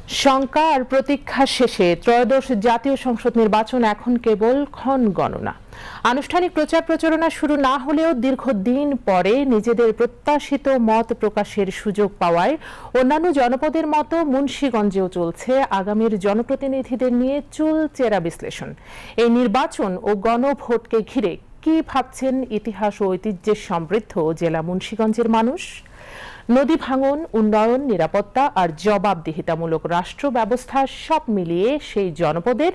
শঙ্কা আর প্রতীক্ষা শেষে ত্রয়োদশ জাতীয় সংসদ নির্বাচন এখন কেবল ক্ষণ গণনা। আনুষ্ঠানিক প্রচার প্রচারণা শুরু না হলেও দীর্ঘদিন পরে নিজেদের প্রত্যাশিত মত প্রকাশের সুযোগ পাওয়ায় অন্যান্য জনপদের মতো মুন্সিগঞ্জেও চলছে আগামীর জনপ্রতিনিধিদের নিয়ে চুলচেরা বিশ্লেষণ। এই নির্বাচন ও গণভোটকে ঘিরে কি ভাবছেন ইতিহাস ও ঐতিহ্যের সমৃদ্ধ জেলা মুন্সিগঞ্জের মানুষ? নদী ভাঙন, উন্নয়ন, নিরাপত্তা আর জবাবদিহিতামূলক রাষ্ট্র ব্যবস্থা সব মিলিয়ে সেই জনপদের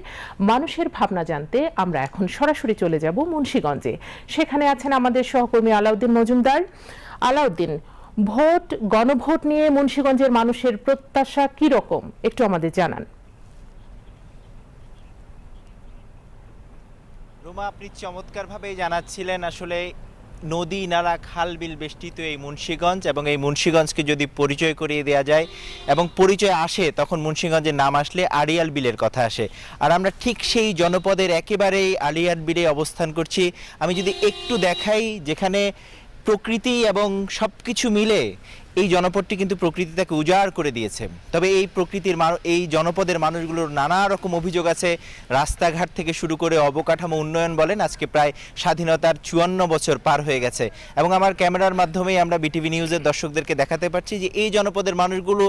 মানুষের ভাবনা জানতে আমরা এখন সরাসরি চলে যাব মুন্সিগঞ্জে। সেখানে আছেন আমাদের সহকর্মী আলাউদ্দিন মজুমদার। আলাউদ্দিন, গণভোট নিয়ে মুন্সিগঞ্জের মানুষের প্রত্যাশা কি রকম একটু আমাদের জানান। রোমা, আপনি চমৎকারভাবে জানাচ্ছিলেন আসলে নদী, নালা, খাল, বিল বেষ্টিত এই মুন্সিগঞ্জ, এবং এই মুন্সিগঞ্জকে যদি পরিচয় করিয়ে দেওয়া যায় এবং পরিচয় আসে, তখন মুন্সিগঞ্জের নাম আসলে আড়িয়াল বিলের কথা আসে। আর আমরা ঠিক সেই জনপদের একেবারেই আড়িয়াল বিলে অবস্থান করছি। আমি যদি একটু দেখাই, যেখানে প্রকৃতি এবং সব কিছু মিলে এই জনপদটি কিন্তু প্রকৃতি তাকে উজাড় করে দিয়েছে। তবে এই জনপদের মানুষগুলোর নানা রকম অভিযোগ আছে। রাস্তাঘাট থেকে শুরু করে অবকাঠামো উন্নয়ন বলেন, আজকে প্রায় স্বাধীনতার 54 বছর পার হয়ে গেছে, এবং আমার ক্যামেরার মাধ্যমেই আমরা বিটিভি নিউজের দর্শকদেরকে দেখাতে পারছি যে এই জনপদের মানুষগুলো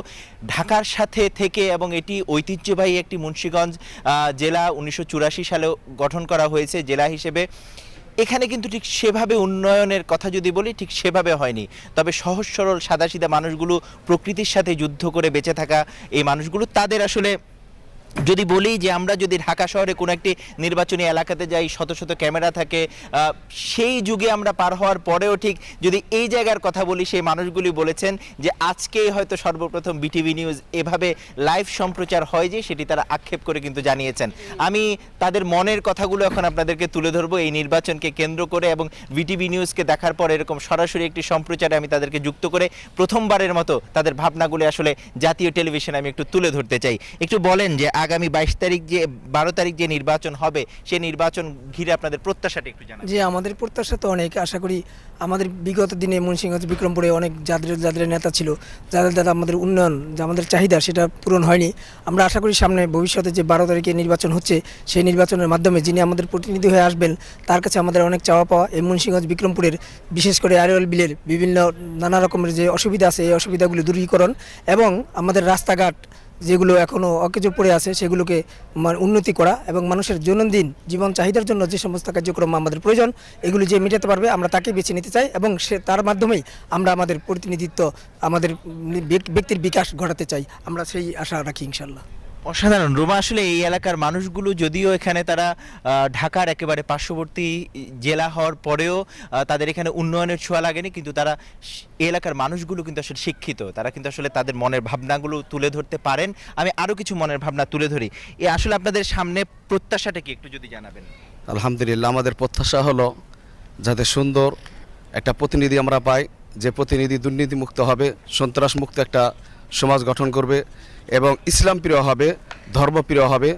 ঢাকার সাথে থেকে, এবং এটি ঐতিহ্যবাহী একটি মুন্সিগঞ্জ জেলা 1984 সালে গঠন করা হয়েছে জেলা হিসেবে। এখানে কিন্তু ঠিক সেভাবে উন্নয়নের কথা যদি বলি, ঠিক সেভাবে হয়নি। তবে সহজ সরল সাদাসিধা মানুষগুলো, প্রকৃতির সাথে যুদ্ধ করে বেঁচে থাকা এই মানুষগুলো, তাদের আসলে যদি বলি যে আমরা যদি ঢাকা শহরে কোনো একটি নির্বাচনী এলাকাতে যাই, শত শত ক্যামেরা থাকে, সেই যুগে আমরা পার হওয়ার পরেও ঠিক যদি এই জায়গার কথা বলি, সেই মানুষগুলি বলেছেন যে আজকেই হয়তো সর্বপ্রথম বিটিভি নিউজ এভাবে লাইভ সম্প্রচার হয়, যে সেটি তারা আক্ষেপ করে কিন্তু জানিয়েছেন। আমি তাদের মনের কথাগুলো এখন আপনাদেরকে তুলে ধরবো এই নির্বাচনকে কেন্দ্র করে, এবং বিটিভি নিউজকে দেখার পর এরকম সরাসরি একটি সম্প্রচারে আমি তাদেরকে যুক্ত করে প্রথমবারের মতো তাদের ভাবনাগুলি আসলে জাতীয় টেলিভিশনে আমি একটু তুলে ধরতে চাই। একটু বলেন যে আগামী 12 তারিখ যে নির্বাচন হবে, সেই নির্বাচন ঘিরে আপনাদের প্রত্যাশাটা একটু জানান। জি, আমাদের প্রত্যাশা তো অনেক। আশা করি আমাদের বিগত দিনে মুন্সিগঞ্জ, বিক্রমপুরে অনেক যাদের নেতা ছিল, যাদের আমাদের উন্নয়ন, যে আমাদের চাহিদা, সেটা পূরণ হয়নি। আমরা আশা করি সামনে ভবিষ্যতে যে 12 তারিখে নির্বাচন হচ্ছে, সেই নির্বাচনের মাধ্যমে যিনি আমাদের প্রতিনিধি হয়ে আসবেন, তার কাছে আমাদের অনেক চাওয়া পাওয়া। এই মুন্সিগঞ্জ, বিক্রমপুরের, বিশেষ করে আড়িয়াল বিলের বিভিন্ন নানা রকমের যে অসুবিধা আছে, এই অসুবিধাগুলি দূরীকরণ, এবং আমাদের রাস্তাঘাট যেগুলো এখনও অকেজো পড়ে আছে, সেগুলোকে উন্নতি করা, এবং মানুষের দৈনন্দিন জীবন চাহিদার জন্য যে সমস্ত কার্যক্রম আমাদের প্রয়োজন, এগুলি যে মেটাতে পারবে, আমরা তাকে বেছে নিতে চাই, এবং তার মাধ্যমেই আমরা আমাদের প্রতিনিধিত্ব, আমাদের ব্যক্তির বিকাশ ঘটাতে চাই। আমরা সেই আশা রাখি ইনশাল্লাহ। অসাধারণ রোমা, আসলে এই এলাকার মানুষগুলো, যদিও এখানে তারা ঢাকার একেবারে পার্শ্ববর্তী জেলা হওয়ার পরেও তাদের এখানে উন্নয়নের ছোঁয়া লাগেনি, কিন্তু তারা এই এলাকার মানুষগুলো কিন্তু আসলে শিক্ষিত। তারা কিন্তু আসলে তাদের মনের ভাবনাগুলো তুলে ধরতে পারেন। আমি আরও কিছু মনের ভাবনা তুলে ধরি। আসলে আপনাদের সামনে প্রত্যাশাটা কি একটু যদি জানাবেন। আলহামদুলিল্লাহ, আমাদের প্রত্যাশা হলো যাতে সুন্দর একটা প্রতিনিধি আমরা পাই, যে প্রতিনিধি দুর্নীতিমুক্ত হবে, সন্ত্রাসমুক্ত একটা সমাজ গঠন করবে, এবং ইসলাম প্রিয় হবে, ধর্মপ্রিয় হবে,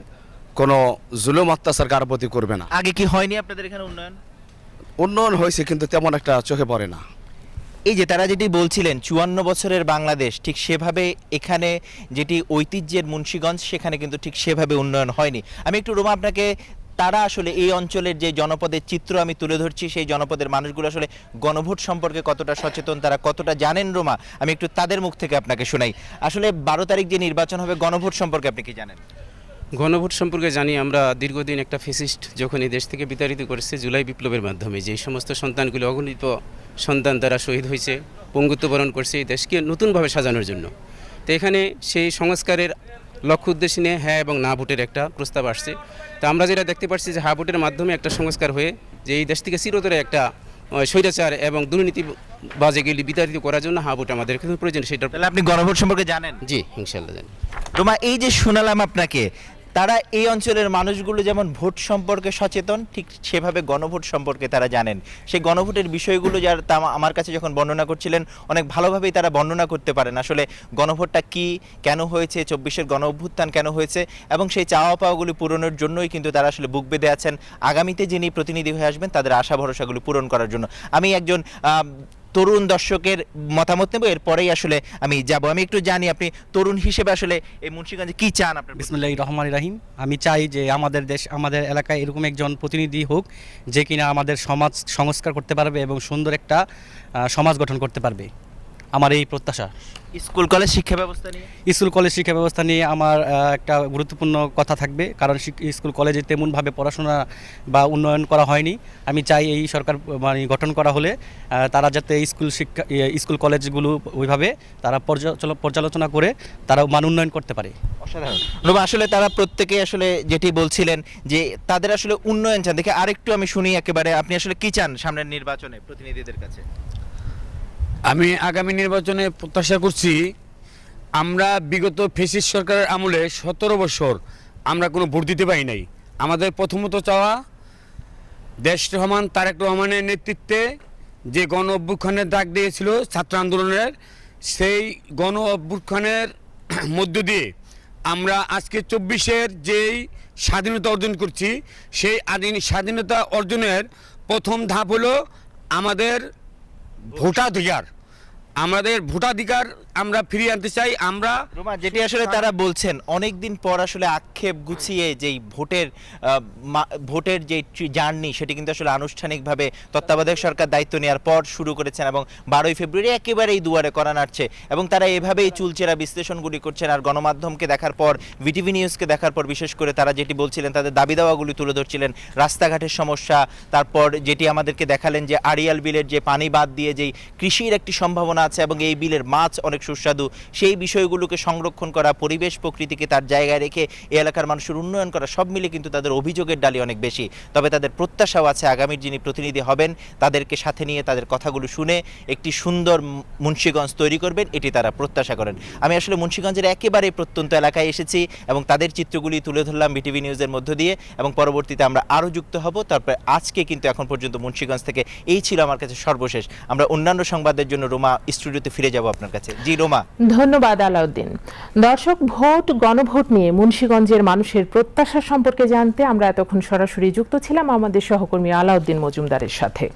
কোনো জুলুম অত্যাচার কারোর প্রতি করবে না। আগে কি হয়নি আপনাদের এখানে উন্নয়ন হয়েছে, কিন্তু তেমন একটা চোখে পড়ে না। এই যে তারা যেটি বলছিলেন 54 বছরের বাংলাদেশ, ঠিক সেভাবে এখানে যেটি ঐতিহ্যের মুন্সিগঞ্জ, সেখানে কিন্তু ঠিক সেভাবে উন্নয়ন হয়নি। আমি একটু রোমা আপনাকে, তারা আসলে এই অঞ্চলের যে জনপদের চিত্র আমি তুলে ধরছি, সেই জনপদের মানুষগুলো আসলে গণভোট সম্পর্কে কতটা সচেতন, তারা কতটা জানেন, রোমা আমি একটু তাদের মুখ থেকে আপনাকে শোনাই। আসলে 12 তারিখ যে নির্বাচন হবে, গণভোট সম্পর্কে আপনি কি জানেন? গণভোট সম্পর্কে জানি। আমরা দীর্ঘদিন একটা ফ্যাসিস্ট যখন এই দেশ থেকে বিতাড়িত করেছে জুলাই বিপ্লবের মাধ্যমে, যে সমস্ত সন্তানগুলো, অগণিত সন্তান তারা শহীদ হয়েছে, পঙ্গুত্ব বরণ করছে এই দেশকে নতুনভাবে সাজানোর জন্য। তো এখানে সেই সংস্কারের লক্ষ্য উদ্দেশ্যে নিয়ে হ্যাঁ এবং না ভোটের একটা প্রস্তাব আসছে। তো আমরা যেটা দেখতে পাচ্ছি যে হ্যাঁ ভোটের মাধ্যমে একটা সংস্কার হয়ে, যে এই দেশ থেকে চিরতরে একটা স্বৈরাচার এবং দুর্নীতিবাজেগুলি বিতাড়িত করার জন্য হ্যাঁ ভোট আমাদের কিন্তু প্রয়োজন। সেটা তাহলে আপনি গণভোট সম্পর্কে জানেন? জি, ইনশাল্লাহ জানি। রোমা, এই যে শোনালাম আপনাকে, তারা এই অঞ্চলের মানুষগুলো যেমন ভোট সম্পর্কে সচেতন, ঠিক সেভাবে গণভোট সম্পর্কে তারা জানেন। সেই গণভোটের বিষয়গুলো যারা আমার কাছে যখন বর্ণনা করছিলেন, অনেক ভালোভাবেই তারা বর্ণনা করতে পারেন আসলে গণভোটটা কি, কেন হয়েছে, 24-এর গণ অভ্যুত্থান কেন হয়েছে, এবং সেই চাওয়া পাওয়াগুলি পূরণের জন্যই কিন্তু তারা আসলে বুক বেঁধে আছেন আগামীতে যিনি প্রতিনিধি হয়ে আসবেন তাদের আশা ভরসাগুলি পূরণ করার জন্য। আমি একজন তরুণ দর্শকের মতামত নেব, এরপরেই আসলে আমি যাব। আমি একটু জানি আপনি তরুণ হিসেবে আসলে এই মুন্সিগঞ্জে কি চান আপনার? বিসমিল্লাহির রহমানির রহিম। আমি চাই যে আমাদের দেশ, আমাদের এলাকায় এরকম একজন প্রতিনিধি হোক যে কিনা আমাদের সমাজ সংস্কার করতে পারবে এবং সুন্দর একটা সমাজ গঠন করতে পারবে। আমার এই প্রত্যাশা। স্কুল কলেজ শিক্ষা ব্যবস্থা নিয়ে স্কুল কলেজ শিক্ষা ব্যবস্থা নিয়ে আমার একটা গুরুত্বপূর্ণ কথা থাকবে, কারণ স্কুল কলেজে তেমনভাবে পড়াশোনা বা উন্নয়ন করা হয়নি। আমি চাই এই সরকার মানে গঠন করা হলে তারা যাতে স্কুল কলেজগুলো ওইভাবে তারা পর্যালোচনা করে তারা মান উন্নয়ন করতে পারে। অসাধারণ। রুমা, আসলে তারা প্রত্যেকেই আসলে যেটি বলছিলেন যে তাদের আসলে উন্নয়ন চান। দেখে আরেকটু আমি শুনি একেবারে, আপনি আসলে কি চান সামনের নির্বাচনে প্রতিনিধিদের কাছে? আমি আগামী নির্বাচনে প্রত্যাশা করছি, আমরা বিগত ফ্যাসিস্ট সরকারের আমলে 17 বছর আমরা কোনো ভোট দিতে পারি নাই। আমাদের প্রথমত চাওয়া দেশ রহমান তারেক রহমানের নেতৃত্বে যে গণ অভ্যুত্থানের ডাক দিয়েছিল ছাত্র আন্দোলনের, সেই গণ অভ্যুত্থানের মধ্য দিয়ে আমরা আজকে 24-এর যেই স্বাধীনতা অর্জন করছি, সেই স্বাধীনতা অর্জনের প্রথম ধাপ হলো আমাদের ভোটাধিকার। আমাদের ভোটাধিকার আমরা ফিরিয়ে আনতে চাই। আমরা রোমা, যেটি আসলে তারা বলছেন অনেকদিন পর আসলে আক্ষেপ গুছিয়ে যেই ভোটের যে জার্নি, সেটি কিন্তু আসলে আনুষ্ঠানিকভাবে তত্ত্বাবধায়ক সরকার দায়িত্ব নেওয়ার পর শুরু করেছেন এবং 12ই ফেব্রুয়ারি একেবারেই দুয়ারে করা নাড়ছে এবং তারা এভাবেই চুলচেরা বিশ্লেষণগুলি করছেন। আর গণমাধ্যমকে দেখার পর, ভিটিভি নিউজকে দেখার পর বিশেষ করে তারা যেটি বলছিলেন, তাদের দাবি দাওয়াগুলি তুলে ধরছিলেন, রাস্তাঘাটের সমস্যা, তারপর যেটি আমাদেরকে দেখালেন যে আড়িয়াল বিলের যে পানি বাদ দিয়ে যেই কৃষির একটি সম্ভাবনা আছে এবং এই বিলের মাছ অনেক সুস্বাদু, সেই বিষয়গুলোকে সংরক্ষণ করা, পরিবেশ প্রকৃতিকে তার জায়গায় রেখে এই এলাকার মানুষের উন্নয়ন করা, সব মিলে কিন্তু তাদের অভিযোগের ডালি অনেক বেশি। তবে তাদের প্রত্যাশাও আছে আগামীর যিনি প্রতিনিধি হবেন তাদেরকে সাথে নিয়ে তাদের কথাগুলো শুনে একটি সুন্দর মুন্সিগঞ্জ তৈরি করবেন, এটি তারা প্রত্যাশা করেন। আমি আসলে মুন্সিগঞ্জের একেবারে প্রত্যন্ত এলাকায় এসেছি এবং তাদের চিত্রগুলি তুলে ধরলাম ভিটিভি নিউজের মধ্য দিয়ে এবং পরবর্তীতে আমরা আরও যুক্ত হব। তারপরে আজকে কিন্তু এখন পর্যন্ত মুন্সিগঞ্জ থেকে এই ছিল আমার কাছে সর্বশেষ। আমরা অন্যান্য সংবাদের জন্য রোমা স্টুডিওতে ফিরে যাব আপনার কাছে। জি রোমা। ধন্যবাদ আলাউদ্দিন। দর্শক, গণভোট নিয়ে মুন্সিগঞ্জের মানুষের প্রত্যাশা সম্পর্কে জানতে আমরা এতক্ষণ সরাসরি যুক্ত ছিলাম আমাদের সহকর্মী আলাউদ্দিন মজুমদারের সাথে।